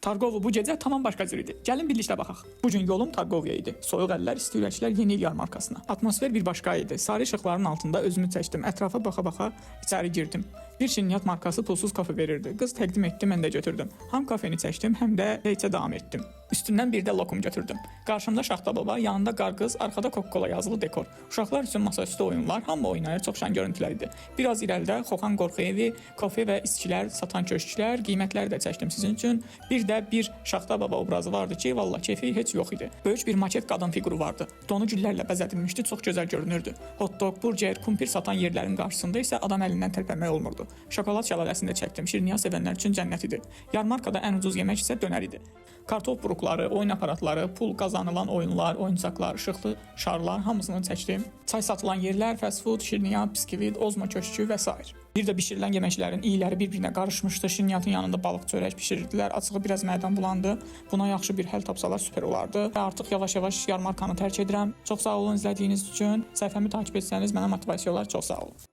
Targovu bu gecə tamam başqa cür idi. Gəlin birlikdə baxaq. Bu gün yolum Targovuya idi. Soyuq əllər, isti ürəklər Yeni il yarmarkasına. Atmosfer bir başqa idi. Sarı işıqların altında özümü çəkdim. Ətrafa baxa-baxa içəri girdim. Bir şirniyyat markası pulsuz kafe verirdi. Qız təqdim etdi, mən də götürdüm. Həm kafeni çəkdim, həm də heyçə davam etdim. Üstündən bir də lokum götürdüm. Qarşımda Şaxta baba, yanında qarqız, arkada Coca-Cola yazılı dekor. Uşaqlar üçün masaüstü oyunlar, hamı oynayır, çox şən görüntülər idi. Biraz irəlidə Xoxan Qorxu evi, kafe və içkilər satan köşklər, qiymətləri də çəkdim sizin üçün. Bir də bir Şaxta baba obrazı vardı ki, vallahi keyfi heç yox idi. Böyük bir maket qadın fiquru vardı. Donu güllərlə bəzədilmişdi, çox gözəl görünürdü. Hot dog, burger, kumpir satan yerlərin qarşısında isə adam əlindən tərpənmək olmurdu. Şokolad şəlaləsində çəkdim. Şirniyyat sevənlər üçün cənnət idi. Yarmarkada ən ucuz yemək isə dönər idi. Kartof buruqları, oyun aparatları, pul qazanılan oyunlar, oyuncaqlar, işıqlı şarlar hamısını çəkdim. Çay satılan yerlər, fast food, şirniyyat, biskvit, ozmo köşkü və s. Bir də bişirilən yeməklərin iyləri bir-birinə qarışmışdı. Şirniyyatın yanında balıq çörək bişirirdilər. Açığı biraz mədəm bulandı. Buna yaxşı bir həll tapsalar süper olardı. Və artıq yavaş-yavaş yarmarkanı tərk edirəm. Çox sağ olun izlədiyiniz üçün. Səhifəmi takip etsəniz mənə motivasiya olar. Çox sağ olun.